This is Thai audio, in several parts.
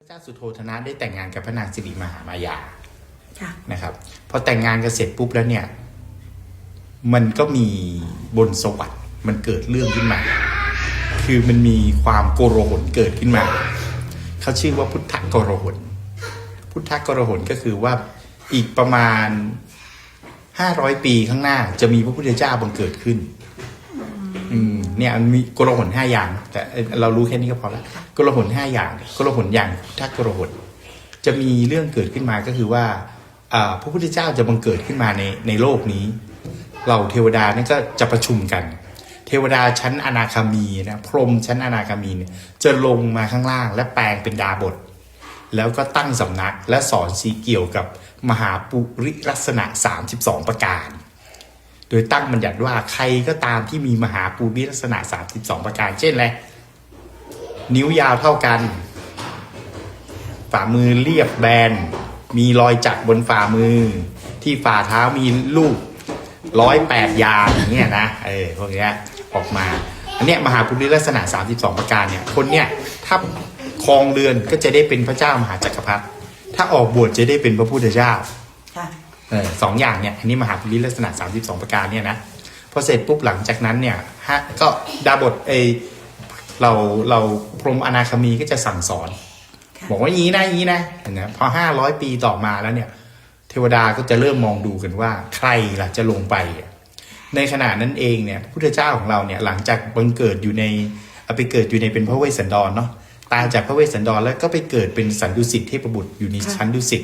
พระเจ้าสุโธทนะได้แต่งงานกับพระนางสิริมหามายา ค่ะ นะครับพอแต่งงานกันเสร็จปุ๊บแล้วเนี่ยมันก็มีบนสวรรค์มันเกิดเรื่องขึ้นมาคือมันมีความโกลาหลเกิดขึ้นมาเขาชื่อว่าพุทธโกลาหลพุทธโกลาหลก็คือว่าอีกประมาณ500 ปีข้างหน้าจะมีพระพุทธเจ้าบังเกิดขึ้นเนี่ยมันมีโกลาหล5 อย่างแต่เรารู้แค่นี้ก็พอละโกลาหล5 อย่างโกลาหลอย่างพุทธโกลาหลจะมีเรื่องเกิดขึ้นมาก็คือว่าพระพุทธเจ้าจะบังเกิดขึ้นมาในโลกนี้เหล่าเทวดานี่ก็จะประชุมกันเทวดาชั้นอนาคามีนะพรหมชั้นอนาคามีเนี่ยจะลงมาข้างล่างและแปลงเป็นดาบทแล้วก็ตั้งสำนักและสอนสีเกี่ยวกับมหาปุริลักษณะ32ประการโดยตั้งบัญญัติว่าใครก็ตามที่มีมหาปุริลักษณะ32ประการเช่นอะไรนิ้วยาวเท่ากันฝ่ามือเรียบแบนมีรอยจักรบนฝ่ามือที่ฝ่าเท้ามีลูก108 ยางอย่างเงี้ยนะพวกเนี้ยออกมาอันเนี้ยมหาปุริลักษณะ32ประการเนี่ยคนเนี้ยถ้าครองเรือนก็จะได้เป็นพระเจ้ามหาจักรพรรดิถ้าออกบวชจะได้เป็นพระพุทธเจ้า2 อย่างเนี่ยอันนี้มหาปุริลักษณะ32ประการเนี่ยนะพอเสร็จปุ๊บหลังจากนั้นเนี่ยก็ดาบทเราพรหมอนาคามีก็จะสั่งสอนบอกว่าอย่างนี้นะพอ500 ปีต่อมาแล้วเนี่ยเทวดาก็จะเริ่มมองดูกันว่าใครล่ะจะลงไปในขณะนั้นเองเนี่ยพุทธเจ้าของเราเนี่ยหลังจากบังเกิดอยู่ในไปเกิดอยู่ในเป็นพระเวสสันดรเนาะตายจากพระเวสสันดรแล้วก็ไปเกิดเป็นสันดุสิตเทพบุตรอยู่ในชั้นดุสิต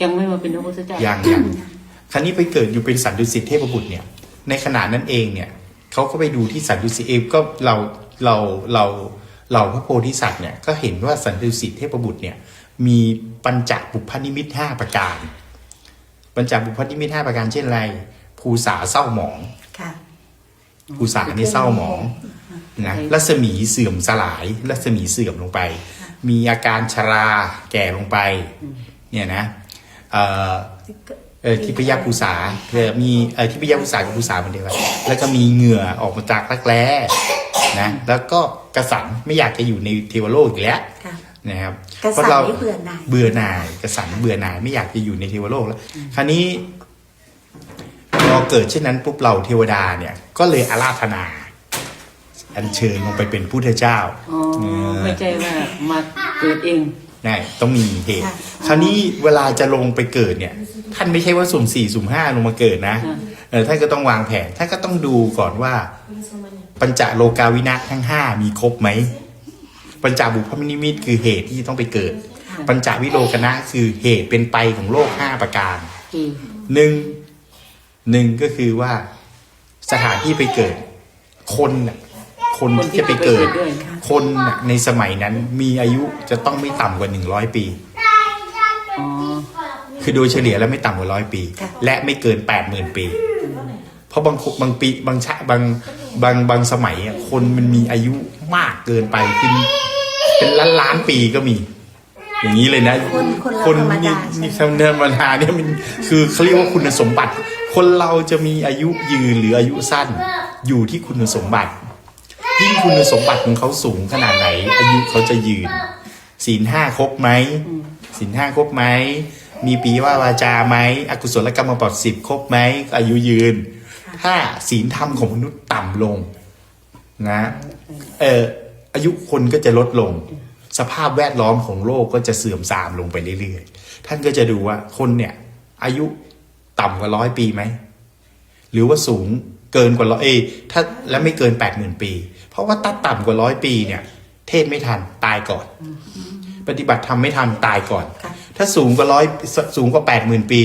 ยังไม่มาเป็นพระพุทธเจ้ายังครั้นี้ไปเกิดอยู่เป็นสันดุสิตเทพบุตรเนี่ยในขณะนั้นเองเนี่ยเขาก็ไปดูที่สันดุสิตก็เราพระโพธิสัตว์เนี่ยก็เห็นว่าสันดุสิตเทพบุตรเนี่ยมีปัญจบุพนิมิต5 ประการปัญจบุพนิมิต5 ประการเช่นอะไรภูษาเศร้าหมองภูษานี่เศร้าหมองนะรัศมีเสื่อมสลายรัศมีเสื่อมลงไปมีอาการชราแก่ลงไปเนี่ยนะทิพยภูษามีทิพยภูษากับภูษาเหมือนเดิมแล้วก็มีเหงื่อออกมาจากรักแร้นะแล้วก็กระสันไม่อยากจะอยู่ในเทวโลกอีกแล้วนะครับเพราะเราเบื่อหน่ายกระสันเบื่อหน่ายไม่อยากจะอยู่ในเทวโลกแล้วคราวนี้พอเกิดเช่นนั้นปุ๊บเราเทวดาเนี่ยก็เลยอาราธนาอัญเชิญลงไปเป็นพุทธเจ้าไม่ใช่ว่ามาเกิดเองได้ต้องมีเหตุคราวนี้เวลาจะลงไปเกิดเนี่ยท่านไม่ใช่ว่าสุ่ม 4 สุ่ม 5ลงมาเกิดนะท่านก็ต้องวางแผนท่านก็ต้องดูก่อนว่าปัญจโลกาวินัสทั้ง5มีครบไหมปัญจบุพนิมิตคือเหตุที่ต้องไปเกิดปัญจวิโลกนะคือเหตุเป็นไปของโลก5 ประการหนึ่งก็คือว่าสถานที่ไปเกิดคนที่จะไปเกิดคนในสมัยนั้นมีอายุจะต้องไม่ต่ำกว่า100 ปีคือโดยเฉลี่ยแล้วไม่ต่ำกว่า100 ปีและไม่เกิน 80,000 ปีเพราะบางปีบางสมัยคนมันมีอายุมากเกินไปขึ้นเป็นล้านปีก็มีอย่างนี้เลยนะคนนี่ธรรมดาเนี่ยมันคือเขาเรียกว่าคุณสมบัติคนเราจะมีอายุยืนหรืออายุสั้นอยู่ที่คุณสมบัติยิ่งคุณสมบัติของเขาสูงขนาดไหนอายุเขาจะยืนศีล 5ครบไหมศีล 5ครบไหมมีปีวาจาไหมอกุศลกรรมบท10ครบไหมอายุยืนถ้าศีลธรรมของมนุษย์ต่ำลงนะอายุคนก็จะลดลงสภาพแวดล้อมของโลกก็จะเสื่อมทรามลงไปเรื่อยๆท่านก็จะดูว่าคนเนี่ยอายุต่ำกว่า100 ปีไหมหรือว่าสูงเกินกว่าถ้าและไม่เกิน 80,000 ปีเพราะว่าถ้าต่ำกว่า100 ปีเนี่ยเทศไม่ทันตายก่อนปฏิบัติธรรมไม่ทันตายก่อนถ้าสูงกว่า 80,000 ปี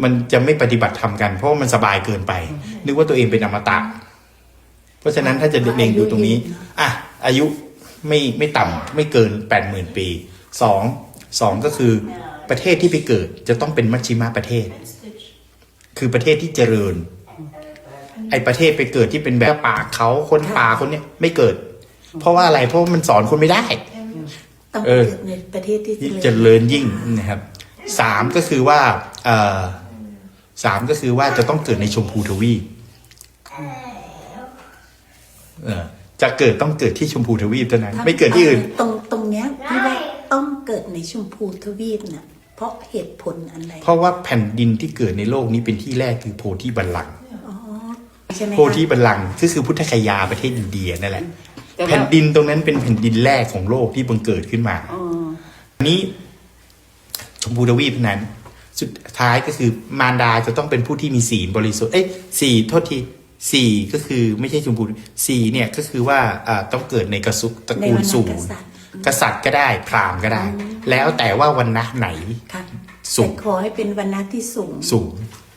มันจะไม่ปฏิบัติธรรมกันเพราะมันสบายเกินไปนึกว่าตัวเองเป็นอมตะเพราะฉะนั้นถ้าจะเล็งดูตรงนี้อายุไม่ต่ำไม่เกิน 80,000 ปี2ก็คือประเทศที่ไปเกิดจะต้องเป็นมัชชิมประเทศคือประเทศที่เจริญประเทศไปเกิดที่เป็นแบบป่าเขาคนป่าคนเนี้ยไม่เกิดเพราะว่าอะไรเพราะมันสอนคนไม่ได้ต้องเกิดในประเทศที่เจริญยิ่งนะครับ3ก็คือว่า3ก็คือว่าจะต้องเกิดในชมพูทวีปจะเกิดต้องเกิดที่ชมพูทวีปเท่านั้นไม่เกิดที่อื่นตรงเนี้ยพี่ว่า ต้องเกิดในชมพูทวีปเนี่ยเพราะเหตุผลอะไร เพราะว่าแผ่นดินที่เกิดในโลกนี้เป็นที่แรกคือโพธิบัลลังก์ ใช่ไหม โพธิบัลลังก์ก็คือพุทธคยาประเทศอินเดียนั่นแหละ แต่ว่า แผ่นดินตรงนั้นเป็นแผ่นดินแรกของโลกที่บังเกิดขึ้นมา อ๋อ อันนี้ชมพูทวีปนั้น สุดท้ายก็คือมารดาจะต้องเป็นผู้ที่มีศีลบริสุทธิ์สี่โทษทีสี่ก็คือไม่ใช่ชมพูสี่เนี่ยก็คือว่าต้องเกิดในกระสุตระกูลสูง กษัตริย์ก็ได้พราหมณ์ก็ได้ แล้วแต่ว่าวันนะไหน ค่ะ สูง แต่ขอให้เป็นวรรณะที่สูง สูง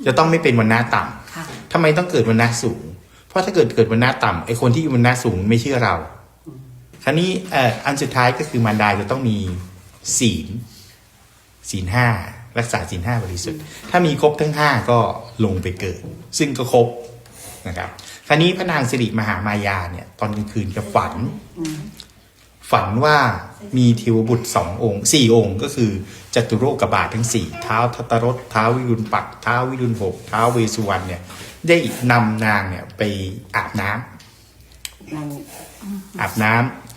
จะต้องไม่เป็นวันนะต่ำ ค่ะ ทำไมต้องเกิดวันนะสูง เพราะถ้าเกิดวันนะต่ำไอคนที่วันนะสูงไม่เชื่อเรา คราวนี้อันสุดท้ายก็คือมารดาจะต้องมีศีลห้ารักษาศีลห้าบริสุทธิ์ถ้ามีครบทั้งห้าก็ลงไปเกิด ซึ่งก็ครบนะครับ คราวนี้พระนางสิริมหามายาเนี่ยตอนกลางคืนจะฝันว่ามีเทวบุตรสี่องค์ก็คือจตุโลกบาททั้งสี่ท้าวทัตตรสท้าววิรุณปักษ์ท้าววิรุณหกท้าวเวสสุวรรณเนี่ยได้นำนางเนี่ยไปอาบน้ำ นั่ง อาบน้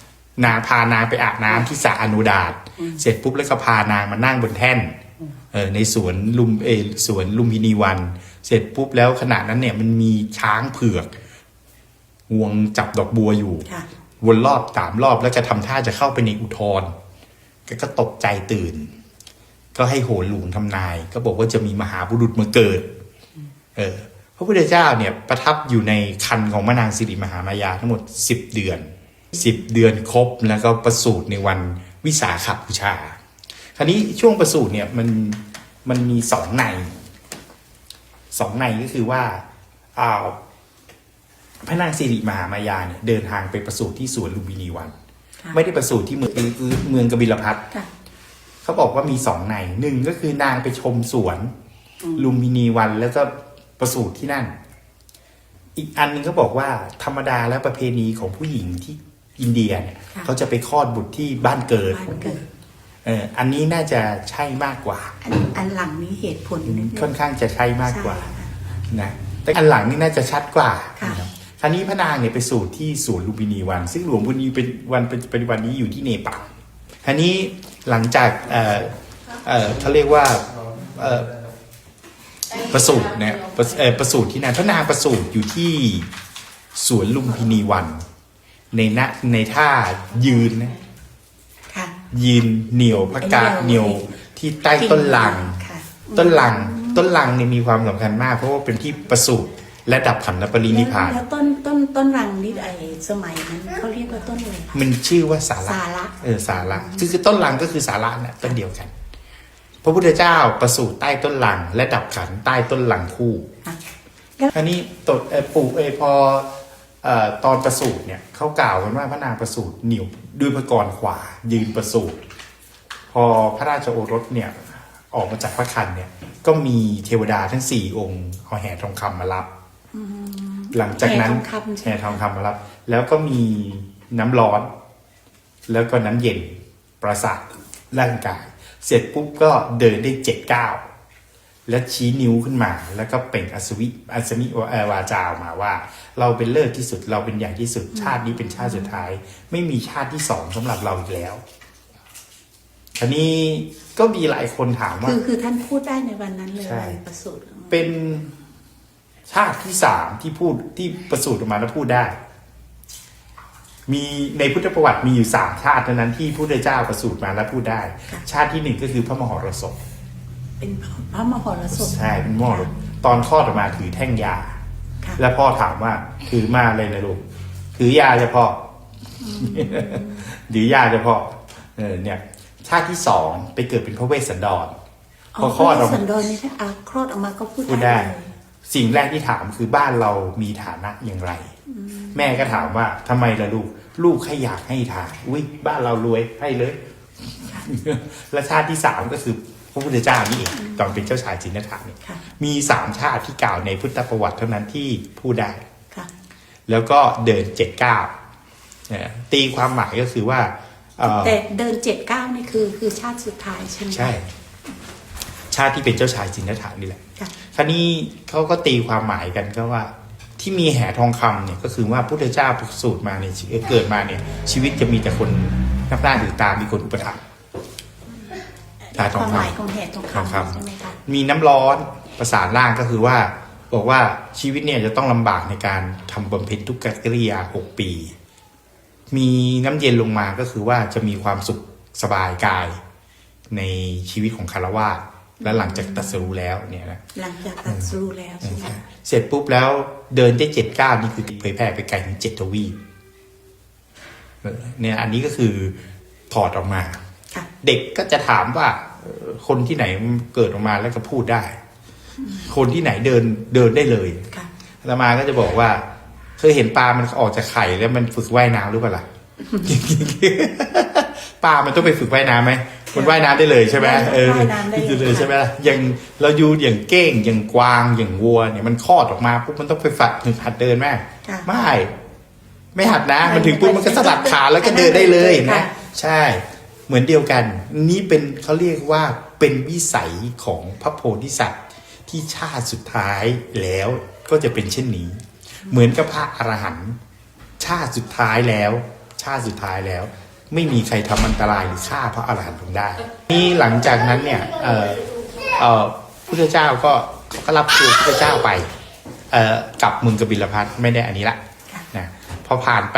ำพานางไปอาบน้ำที่สระอนุดาตเสร็จปุ๊บแล้วก็พานางมานั่งบนแท่นในสวนลุมพินีวัน เสร็จปุ๊บแล้วขณะนั้นเนี่ยมันมีช้างเผือกงวงจับดอกบัวอยู่ ค่ะ วนรอบ3 รอบแล้วก็ทำท่าจะเข้าไปในอุทธรก็ตกใจตื่น ก็ให้โหนหลวงทำนาย ก็บอกว่าจะมีมหาบุรุษมาเกิดพระพุทธเจ้าเนี่ยประทับอยู่ในคันของพระนางสิริมหามายาทั้งหมด10 เดือน10 เดือนครบแล้วก็ประสูติในวันวิสาขบูชา คราวนี้ช่วงประสูติเนี่ยมันมี2 ในก็คือว่าพระนางสิริมหามายาเนี่ยเดินทางไปประสูติที่สวนลุมพินีวัน ค่ะ ไม่ได้ประสูติที่เมืองกบิลพัส ค่ะ เขาบอกว่ามี2 ในหนึ่งก็คือนางไปชมสวนลุมพินีวันแล้วก็ประสูติที่นั่น อีกอันหนึงเขาบอกว่าธรรมดาและประเพณีของผู้หญิงที่อินเดียเนี่ย ค่ะ เขาจะไปคลอดบุตรที่บ้านเกิด บ้านเกิด อันนี้น่าจะใช่มากกว่า อันหลังนี้เหตุผลนิดนึง ค่อนข้างจะใช่มากกว่า ใช่ค่ะ นะแต่อันหลังนี่น่าจะชัดกว่า ค่ะ นะครับคราวนี้พระนางเนี่ยไปสู่ที่สวนลุมพินีวัน ซึ่งหลวงพุนีเป็นวันปัจจุบันนี้อยู่ที่เนปาลคราวนี้หลังจากเขาเรียกว่าประสูติเนี่ยประสูติที่นั่นพระนางประสูติอยู่ที่สวนลุมพินีวัน ในท่ายืนนะ ค่ะ ยืนเหนียวพระกาศเหนียวที่ใต้ต้นลัง ค่ะ ต้นลังเนี่ยมีความสำคัญมาก เพราะว่าเป็นที่ประสูติและดับขันธปรินิพพาน แล้วต้นรังนี่สมัยนั้นเขาเรียกว่าต้นอะไรคะ มันชื่อว่าสาระ สาระ สาระคือต้นลังก็คือสาระเนี่ยต้นเดียวกัน พระพุทธเจ้าประสูติใต้ต้นลัง และดับขันใต้ต้นลังคู่ ค่ะ อันนี้ตดปู่พอตอนประสูติเนี่ยเขากล่าวกันว่าพระนางประสูติเหนียวด้วยพระกรขวายืนประสูติพอพระราชโอรสเนี่ยออกมาจากพระครรภ์เนี่ยก็มีเทวดาทั้ง4 องค์เอาแห่ทองคำมารับ หลังจากนั้น แห่ทองคำใช่ไหม แห่ทองคำมารับ แล้วก็มีน้ำร้อน แล้วก็น้ำเย็นประสาทร่างกาย เสร็จปุ๊บก็เดินได้7 ก้าวและชี้นิ้วขึ้นมา แล้วก็เปล่งอัศมิวาจาออกมาว่า เราเป็นเลิศที่สุดเราเป็นใหญ่ที่สุดชาตินี้เป็นชาติสุดท้าย ไม่มีชาติที่2สำหรับเราอีกแล้วทีนี้ก็มีหลายคนถามว่า คือท่านพูดได้ในวันนั้นเลย ใช่ ประสูติ เป็นชาติที่3ที่ประสูติออกมาแล้วพูดได้ มีในพุทธประวัติมีอยู่3 ชาติเท่านั้นที่พระพุทธเจ้าประสูติมาแล้วพูดได้ ชาติที่1ก็คือพระมหรสพ เป็นพระมหรสพ ใช่เป็นมหรสพตอนคลอดออกมาถือแท่งยา ค่ะ แล้วพ่อถามว่าถือมาอะไรนะลูกถือยาจะพ่อหรือยาจะพ่อเนี่ย ชาติที่2ไปเกิดเป็นพระเวสสันดรพอคลอดออก สั มา นดรนี่ถ้าคลอดออกมาก็พู พู ด ด ได้ ได้ เลย สิ่งแรกที่ถามคือบ้านเรามีฐานะอย่างไร แม่ก็ถามว่าทำไมล่ะลูกแค่อยากให้ทานอุ้ยบ้านเรารวยให้เลย และชาติที่3ก็คือพระพุทธเจ้านี่เองตอนเป็นเจ้าชายจินนถาเนี่ย ค่ะ มี3 ชาติที่กล่าวในพุทธประวัติเท่านั้นที่พูดได้ ค่ะ แล้วก็เดิน7 ก้าวตีความหมายก็คือว่า แต่เดิน7 ก้าวนี่คือชาติสุดท้ายใช่ไหม ใช่ ชาติที่เป็นเจ้าชายจินนถานี่แหละ ค่ะ คราวนี้เขาก็ตีความหมายกันก็ว่า ที่มีแห่ทองคำเนี่ยก็คือว่าพุทธเจ้าประสูติมาเนี่ยเกิดมาเนี่ยชีวิตจะมีแต่คนนับหน้าถือตามีคนอุปถัมภ์ ทาท ค อง วาม ค หมายของแห่ทอง ทอง คำ คำ ใช่ไหมคะ ำมีน้ำร้อนประสานร่างก็คือว่าบอกว่าชีวิตเนี่ยจะต้องลำบากในการทำบำเพ็ญทุกขกิริยา6 ปี มีน้ำเย็นลงมาก็คือว่าจะมีความสุขสบายกายในชีวิตของคารวะและหลังจากตรัสรู้แล้วเนี่ยนะ หลังจากตรัสรู้แล้วใช่ไหมคะ เสร็จปุ๊บแล้วเดินได้7 ก้าวนี่คือเผยแผ่ไปไกลถึง7 ทวีปเนี่ยอันนี้ก็คือถอดออกมา ค่ะ เด็กก็จะถามว่าคนที่ไหนเกิดออกมาแล้วก็พูดได้ คนที่ไหนเดินได้เลย ค่ะ อาตมาก็จะบอกว่าเคยเห็นปลามันออกจากไข่แล้วมันฝึกว่ายน้ำหรือเปล่าล่ะ ปลามันต้องไปฝึกว่ายน้ำไหมมันว่ายน้ำได้เลยใช่ไหม ว่ายน้ำได้เลย เลยใช่ไหมล่ะอย่างเราอยู่อย่างเก้งอย่างกวางอย่างวัวเนี่ยมันคลอดออกมาปุ๊บมันต้องไปหัดเดินไหม ค่ะ ไม่หัดนะ มันถึงปุ๊บมันก็สลัดขาแล้วก็เดินได้เลยเห็นไหม ค่ะ ใช่ เหมือนเดียวกัน นี่เป็นเขาเรียกว่าเป็นวิสัยของพระโพธิสัตว์ที่ชาติสุดท้ายแล้วก็จะเป็นเช่นนี้ เหมือนกับพระอรหันต์ชาติสุดท้ายแล้ว ไม่มีใครทำอันตรายหรือฆ่าพระอรหันต์ลงได้ นี่หลังจากนั้นเนี่ยพุทธเจ้าก็เขาก็รับตัวพุทธเจ้าไปกลับเมืองกบิลพัสไม่ได้อันนี้ละนะพอผ่านไป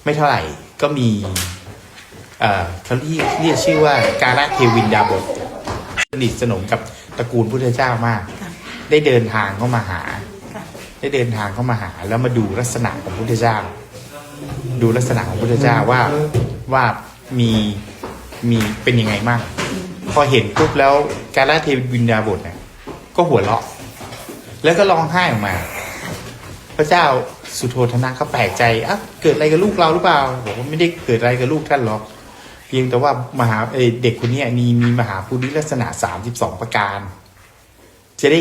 ไม่เท่าไหร่ก็มีเขาเรียกชื่อว่าการะเทวินดาบทสนิทสนมกับตระกูลพุทธเจ้ามาก ค่ะ ได้เดินทางเข้ามาหา ค่ะ แล้วมาดูลักษณะของพุทธเจ้า ดูลักษณะของพุทธเจ้าว่ามีเป็นยังไงบ้างพอเห็นปุ๊บแล้วการะเทวินดาบทเนี่ยก็หัวเราะ แล้วก็ร้องไห้ออกมา พระเจ้าสุโธทนะเขาแปลกใจอ่ะเกิดอะไรกับลูกเราหรือเปล่าบอกว่าไม่ได้เกิดอะไรกับลูกท่านหรอก เพียงแต่ว่าเด็กคนนี้มีมหาภูริลักษณะ32 ประการ จะได้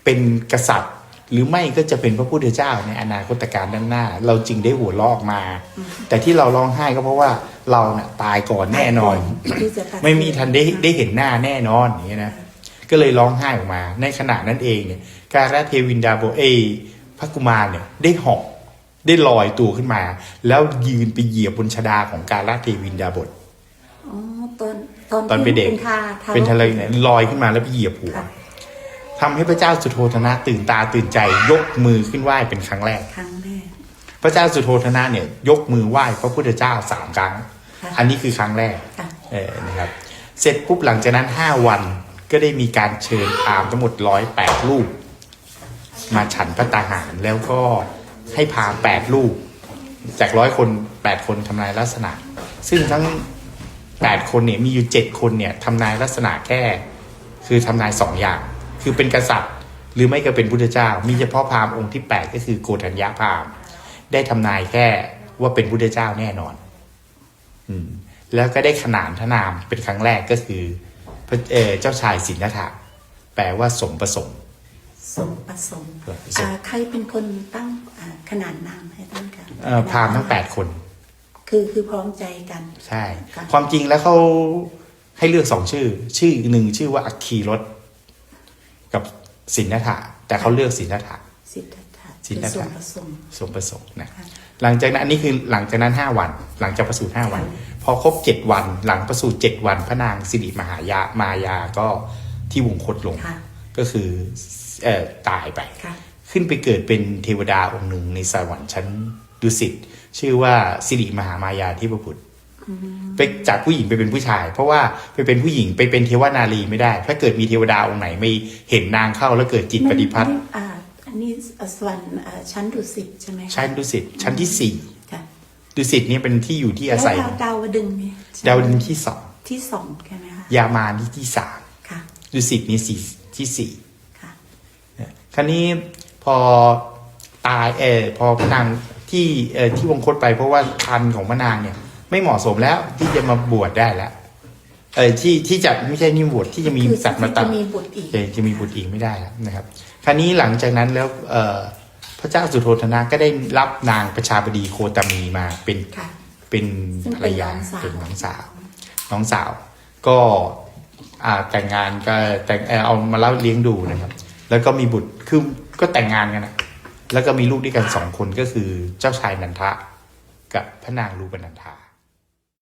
เป็นกษัตริย์ หรือไม่ก็จะเป็นพระพุทธเจ้าในอนาคตการด้านหน้า เราจึงได้หัวเราะออกมา แต่ที่เราร้องไห้ก็เพราะว่าเราเนี่ยตายก่อนแน่นอน ที่จะตัด ไม่มีทันได้เห็นหน้าแน่นอนอย่างเงี้ยนะก็เลยร้องไห้ออกมา ในขณะนั้นเองเนี่ยการะเทวินดาบทพระกุมารเนี่ยได้เหาะได้ลอยตัวขึ้นมา แล้วยืนไปเหยียบบนชฎาของการะเทวินดาบท อ๋อตอน ตอนเป็นเด็ก เป็นทะเลเนี่ยลอยขึ้นมาแล้วไปเหยียบหัว ค่ะ ทำให้พระเจ้าสุโธทนะตื่นตาตื่นใจยกมือขึ้นไหว้เป็นครั้งแรก ครั้งแรก พระเจ้าสุโธทนะเนี่ยยกมือไหว้พระพุทธเจ้า3 ครั้ง ค่ะ อันนี้คือครั้งแรก ค่ะ นะครับเสร็จปุ๊บหลังจากนั้น5 วันก็ได้มีการเชิญพราหมณ์ทั้งหมด108 รูป มาฉันพระตาหารแล้วก็ให้พราหมณ์8 รูป จาก100 คน8 คนทำนายลักษณะ ซึ่งทั้ง8 คนเนี่ยมีอยู่7 คนเนี่ยทำนายลักษณะแค่คือทำนาย2 อย่าง คือเป็นกษัตริย์หรือไม่ก็เป็นพุทธเจ้า มีเฉพาะพราหมณ์องค์ที่8ก็คือโกฏัญญาพราหมณ์ได้ทำนายแค่ว่าเป็นพุทธเจ้าแน่นอน แล้วก็ได้ขนานทนามเป็นครั้งแรกก็คือเจ้าชายสินธัตถะแปลว่าสมประสงค์ สมประสงค์ใครเป็นคนตั้งขนานนามให้ตั้งกัน พราหมณ์ทั้ง8 คน คือพร้อมใจกัน ใช่ ค่ะ ความจริงแล้วเขาให้เลือก2 ชื่อหนึ่งชื่อว่าอัคคีรสกับสินธัตถะแต่เขาเลือกสินธัตถะ สิทธัตถะ สิทธัตถะ คือสมประสงค์ สมประสงค์นะ ค่ะ หลังจากนั้นอันนี้คือหลังจากนั้น5 วัน หลังจากประสูติ5 วัน พอครบ7 วัน หลังประสูติ7 วันพระนางสิริมายาก็ที่วงคตลง ค่ะ ก็คือตายไป ค่ะ ขึ้นไปเกิดเป็นเทวดาองค์หนึ่งในสวรรค์ชั้นดุสิตชื่อว่าสิริมหามายาธิปปุตรไปจากผู้หญิงไปเป็นผู้ชาย เพราะว่าไปเป็นผู้หญิงไปเป็นเทวนารีไม่ได้ ถ้าเกิดมีเทวดาองค์ไหนไม่เห็นนางเข้าแล้วเกิดจิตปฏิพัทธ์ อันนี้สวรรค์ชั้นดุสิตใช่ไหมคะ ชั้นดุสิตชั้นที่4 ค่ะ ดุสิตนี่เป็นที่อยู่ที่อาศัย แล้วดาวดึงส์เนี่ยใช่ไหม ดาวดึงส์ที่ ที่2ใช่ไหมคะ 2ยามานที่ ค่ะ 3ดุสิตนี่ที่ ค่ะ 4คราวนี้พอตายพอพระนางที่วงคตไปเพราะว่าคันของพระนางเนี่ยไม่เหมาะสมแล้วที่จะมาบวชได้แล้วที่จะไม่ใช่นิบวชที่จะมีสัตว์มาตัด จะมีบุตรอีก จะมีบุตรอีกไม่ได้แล้วนะครับคราวนี้หลังจากนั้นแล้วพระเจ้าสุโธทนะก็ได้รับนางประชาบดีโคตมีมาเป็น ค่ะ เป็น ซึ่ง ภร เป็ ร น ยา น้องสาว เป็นน้องสาวก็แต่งงานก็เอามาเล่าเลี้ยงดูนะครับ แล้วก็มีบุตรคือก็แต่งงานกันนะแล้วก็มีลูกด้วยกัน2 คนก็คือเจ้าชายนันทะกับพระนางรูปนันธา